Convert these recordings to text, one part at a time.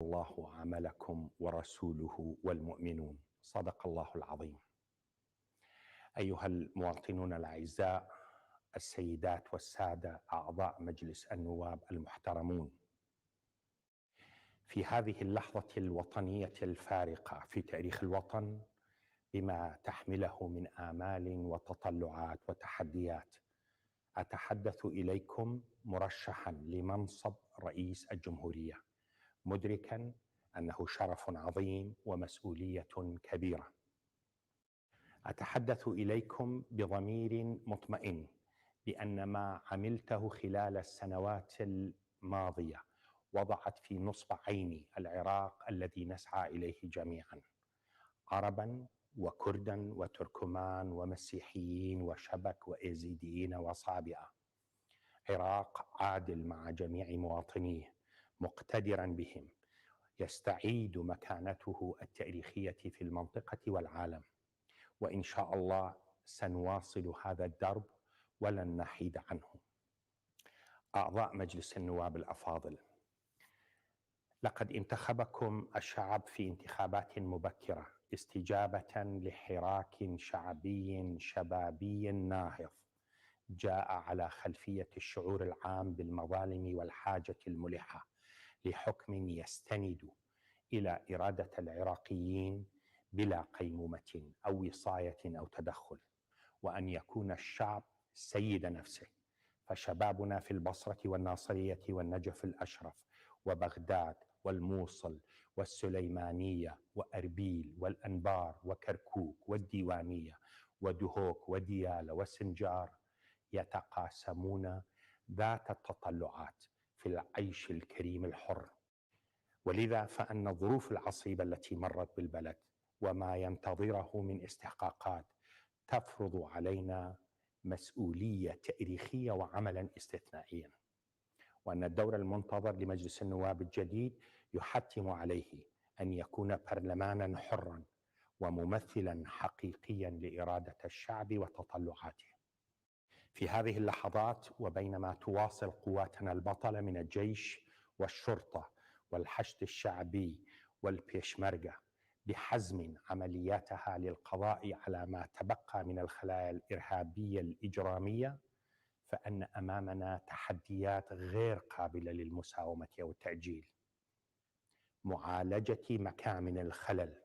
الله عملكم ورسوله والمؤمنون. صدق الله العظيم. أيها المواطنون الأعزاء، السيدات والسادة أعضاء مجلس النواب المحترمون، في هذه اللحظة الوطنية الفارقة في تاريخ الوطن بما تحمله من آمال وتطلعات وتحديات، أتحدث إليكم مرشحا لمنصب رئيس الجمهورية، مدركا أنه شرف عظيم ومسؤولية كبيرة. أتحدث إليكم بضمير مطمئن بأن ما عملته خلال السنوات الماضية وضعت في نصب عيني العراق الذي نسعى إليه جميعا، عربا وكردا وتركمان ومسيحيين وشبك وإيزيديين وصابئة، عراق عادل مع جميع مواطنيه، مقتدرا بهم، يستعيد مكانته التاريخية في المنطقة والعالم. وإن شاء الله سنواصل هذا الدرب ولن نحيد عنه. أعضاء مجلس النواب الأفاضل، لقد انتخبكم الشعب في انتخابات مبكرة استجابة لحراك شعبي شبابي ناهض جاء على خلفية الشعور العام بالمظالم والحاجة الملحة لحكم يستند إلى إرادة العراقيين بلا قيمومة أو وصاية أو تدخل، وأن يكون الشعب سيد نفسه. فشبابنا في البصرة والناصرية والنجف الأشرف وبغداد والموصل والسليمانية وأربيل والأنبار وكركوك والديوانية ودهوك وديالى وسنجار يتقاسمون ذات التطلعات في العيش الكريم الحر. ولذا فإن الظروف العصيبة التي مرت بالبلد وما ينتظره من استحقاقات تفرض علينا مسؤولية تاريخية وعملا استثنائيا، وأن الدور المنتظر لمجلس النواب الجديد يحتم عليه أن يكون برلمانا حرا وممثلا حقيقيا لإرادة الشعب وتطلعاته. في هذه اللحظات وبينما تواصل قواتنا البطلة من الجيش والشرطة والحشد الشعبي والبيشمركة بحزم عملياتها للقضاء على ما تبقى من الخلايا الإرهابية الإجرامية، فإن أمامنا تحديات غير قابلة للمساومة أو التأجيل. معالجة مكامن الخلل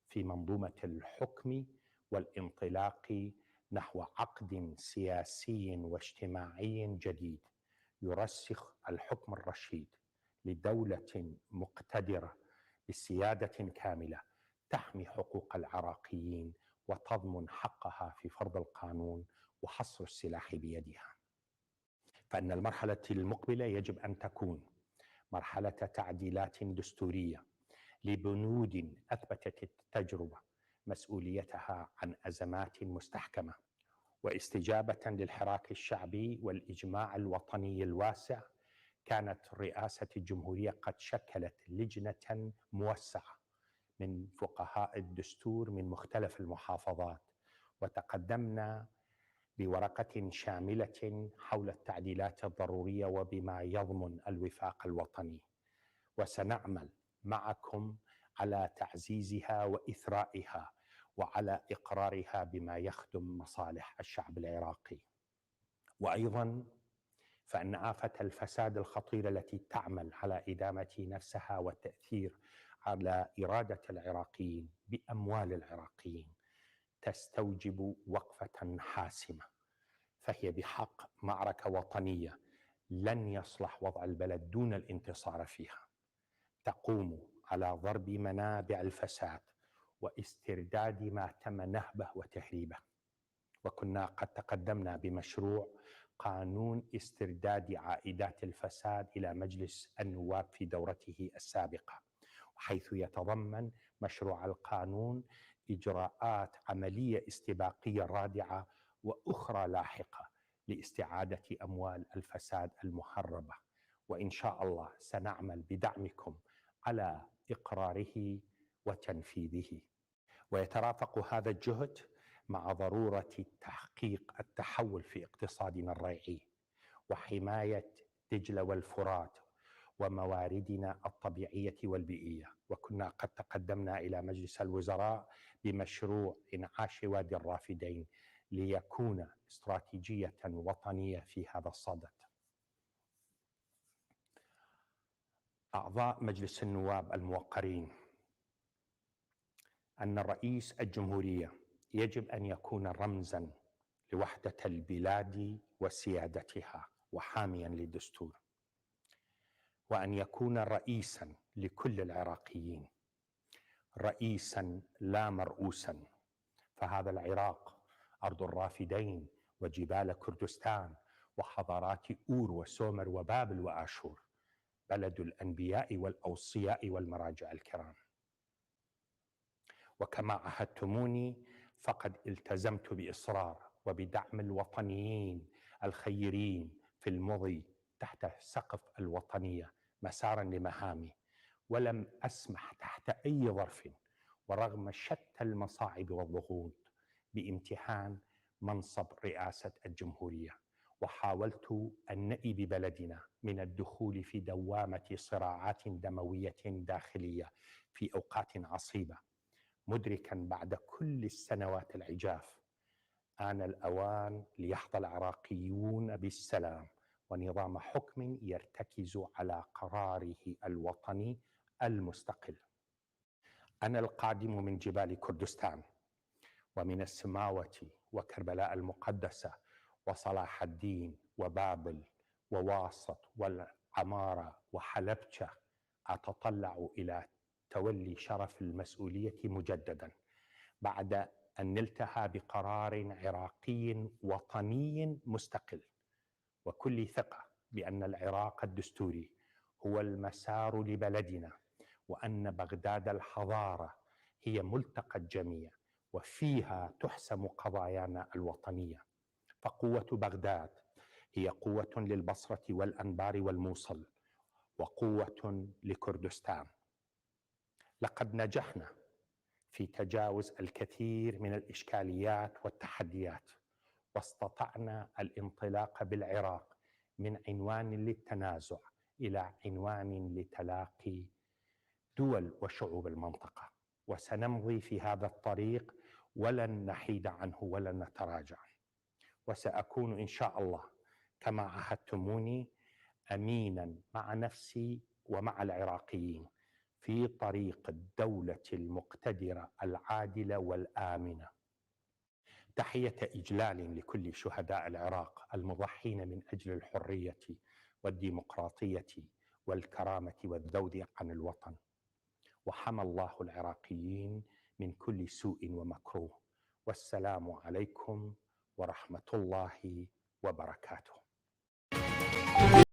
في منظومة الحكم والانطلاق نحو عقد سياسي واجتماعي جديد يرسخ الحكم الرشيد لدولة مقتدرة بسيادة كاملة تحمي حقوق العراقيين وتضمن حقها في فرض القانون وحصر السلاح بيدها. فإن المرحلة المقبلة يجب أن تكون مرحلة تعديلات دستورية لبنود أثبتت التجربة مسؤوليتها عن أزمات مستحكمة، واستجابة للحراك الشعبي والإجماع الوطني الواسع. كانت رئاسة الجمهورية قد شكلت لجنة موسعة من فقهاء الدستور من مختلف المحافظات، وتقدمنا بورقة شاملة حول التعديلات الضرورية وبما يضمن الوفاق الوطني، وسنعمل معكم على تعزيزها وإثرائها وعلى إقرارها بما يخدم مصالح الشعب العراقي. وأيضا فإن آفة الفساد الخطيرة التي تعمل على إدامة نفسها والتأثير على إرادة العراقيين بأموال العراقيين تستوجب وقفة حاسمة، فهي بحق معركة وطنية لن يصلح وضع البلد دون الانتصار فيها، تقوم على ضرب منابع الفساد واسترداد ما تم نهبه وتهريبه. وكنا قد تقدمنا بمشروع قانون استرداد عائدات الفساد إلى مجلس النواب في دورته السابقة، وحيث يتضمن مشروع القانون إجراءات عملية استباقية رادعة وأخرى لاحقة لاستعادة أموال الفساد المهربة. وإن شاء الله سنعمل بدعمكم على إقراره وتنفيذه. ويترافق هذا الجهد مع ضرورة تحقيق التحول في اقتصادنا الريعي وحماية دجلة والفرات ومواردنا الطبيعية والبيئية. وكنا قد تقدمنا إلى مجلس الوزراء بمشروع إنعاش وادي الرافدين ليكون استراتيجية وطنية في هذا الصدد. أعضاء مجلس النواب الموقرين، أن رئيس الجمهورية يجب أن يكون رمزاً لوحدة البلاد وسيادتها وحامياً للدستور، وأن يكون رئيساً لكل العراقيين، رئيساً لا مرؤوساً. فهذا العراق أرض الرافدين وجبال كردستان وحضارات أور وسومر وبابل وآشور، بلد الأنبياء والأوصياء والمراجع الكرام. وكما عهدتموني فقد التزمت بإصرار وبدعم الوطنيين الخيرين في المضي تحت سقف الوطنية مسارا لمهامي، ولم أسمح تحت أي ظرف ورغم شتى المصاعب والضغوط بامتحان منصب رئاسة الجمهورية. وحاولت النأي ببلدنا من الدخول في دوامة صراعات دموية داخلية في أوقات عصيبة، مدركا بعد كل السنوات العجاف آن الأوان ليحظى العراقيون بالسلام ونظام حكم يرتكز على قراره الوطني المستقل. أنا القادم من جبال كردستان ومن السماوة وكربلاء المقدسة وصلاح الدين وبابل وواسط والعمارة وحلبشة، أتطلع إلى تولي شرف المسؤولية مجددا بعد أن نلتها بقرار عراقي وطني مستقل، وكل ثقة بأن العراق الدستوري هو المسار لبلدنا، وأن بغداد الحضارة هي ملتقى الجميع وفيها تحسم قضايانا الوطنية. فقوة بغداد هي قوة للبصرة والأنبار والموصل وقوة لكردستان. لقد نجحنا في تجاوز الكثير من الإشكاليات والتحديات، واستطعنا الانطلاق بالعراق من عنوان للتنازع إلى عنوان لتلاقي دول وشعوب المنطقة، وسنمضي في هذا الطريق ولن نحيد عنه ولن نتراجع. وسأكون إن شاء الله كما عهدتموني أمينا مع نفسي ومع العراقيين في طريق الدولة المقتدرة العادلة والآمنة. تحية إجلال لكل شهداء العراق المضحين من أجل الحرية والديمقراطية والكرامة والذود عن الوطن. وحمى الله العراقيين من كل سوء ومكروه. والسلام عليكم ورحمة الله وبركاته.